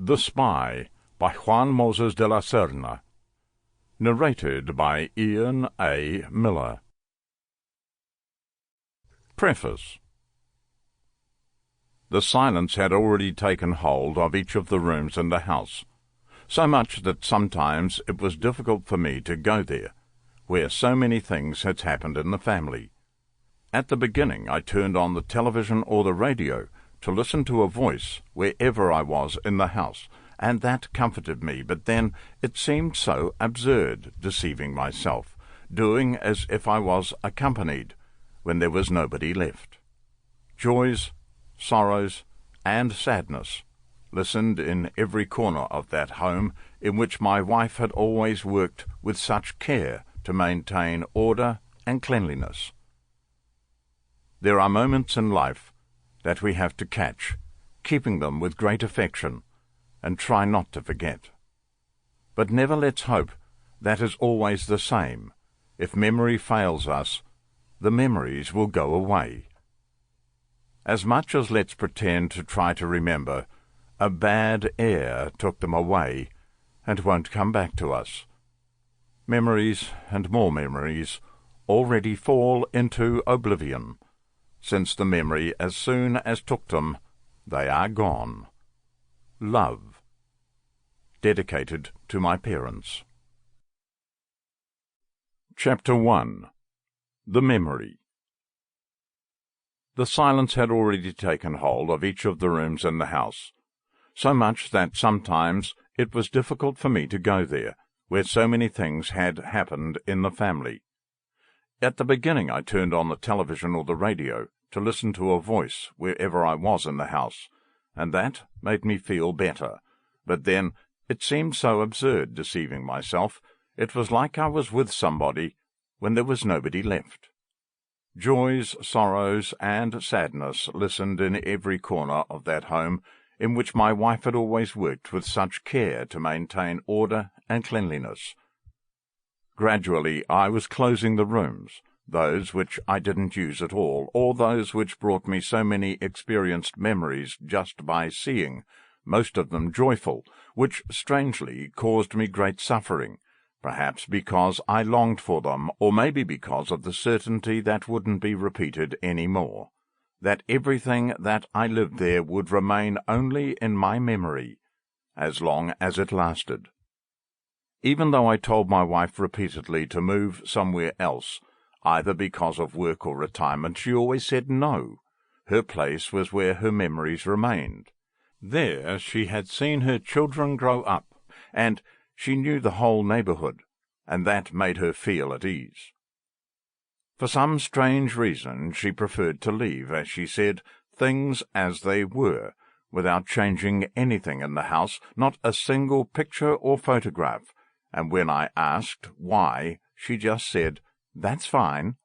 The Spy by Juan Moisés de la Serna. Narrated by Ian A. Miller. Preface. The silence had already taken hold of each of the rooms in the house, so much that sometimes it was difficult for me to go there, where so many things had happened in the family. At the beginning I turned on the television or the radio to listen to a voice wherever I was in the house, and that comforted me, but then it seemed so absurd, deceiving myself, doing as if I was accompanied, when there was nobody left. Joys, sorrows, and sadness listened in every corner of that home in which my wife had always worked with such care to maintain order and cleanliness. There are moments in life that we have to catch, keeping them with great affection, and try not to forget. But never let's hope that is always the same. If memory fails us, the memories will go away. As much as let's pretend to try to remember, a bad air took them away and won't come back to us. Memories and more memories already fall into oblivion, since the memory as soon as took them, they are gone. Love. Dedicated to my parents. Chapter 1. The Memory. The silence had already taken hold of each of the rooms in the house, so much that sometimes it was difficult for me to go there, where so many things had happened in the family. At the beginning I turned on the television or the radio to listen to a voice wherever I was in the house, and that made me feel better. But then it seemed so absurd, deceiving myself. It was like I was with somebody when there was nobody left. Joys, sorrows, and sadness listened in every corner of that home in which my wife had always worked with such care to maintain order and cleanliness. Gradually I was closing the rooms, those which I didn't use at all, or those which brought me so many experienced memories just by seeing, most of them joyful, which strangely caused me great suffering, perhaps because I longed for them, or maybe because of the certainty that wouldn't be repeated any more, that everything that I lived there would remain only in my memory, as long as it lasted. Even though I told my wife repeatedly to move somewhere else, either because of work or retirement, she always said no. Her place was where her memories remained. There she had seen her children grow up, and she knew the whole neighborhood, and that made her feel at ease. For some strange reason she preferred to leave, as she said, things as they were, without changing anything in the house, not a single picture or photograph, and when I asked why, she just said, "That's fine."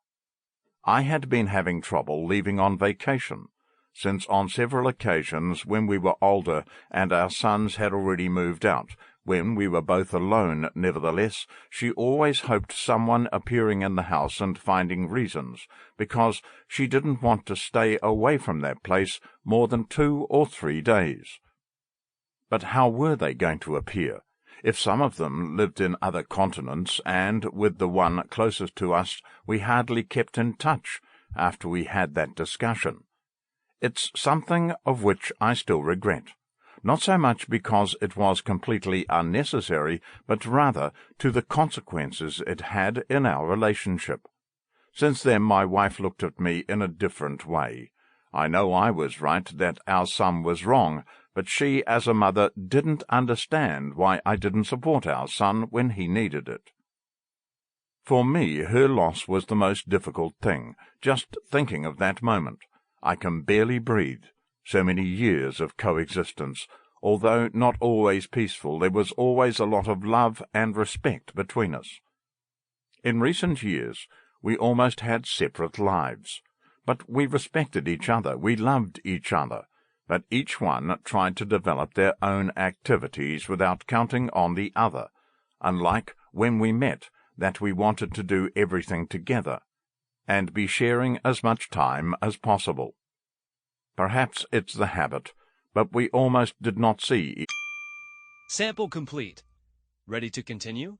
I had been having trouble leaving on vacation, since on several occasions when we were older and our sons had already moved out, when we were both alone, nevertheless, she always hoped someone appearing in the house and finding reasons, because she didn't want to stay away from that place more than 2 or 3 days. But how were they going to appear? If some of them lived in other continents, and with the one closest to us we hardly kept in touch after we had that discussion. It's something of which I still regret, not so much because it was completely unnecessary, but rather to the consequences it had in our relationship. Since then my wife looked at me in a different way. I know I was right, that our son was wrong, but she, as a mother, didn't understand why I didn't support our son when he needed it. For me, her loss was the most difficult thing, just thinking of that moment. I can barely breathe. So many years of coexistence. Although not always peaceful, there was always a lot of love and respect between us. In recent years, we almost had separate lives. But we respected each other, we loved each other, but each one tried to develop their own activities without counting on the other, unlike when we met, that we wanted to do everything together, and be sharing as much time as possible. Perhaps it's the habit, but we almost did not see Sample complete. Ready to continue?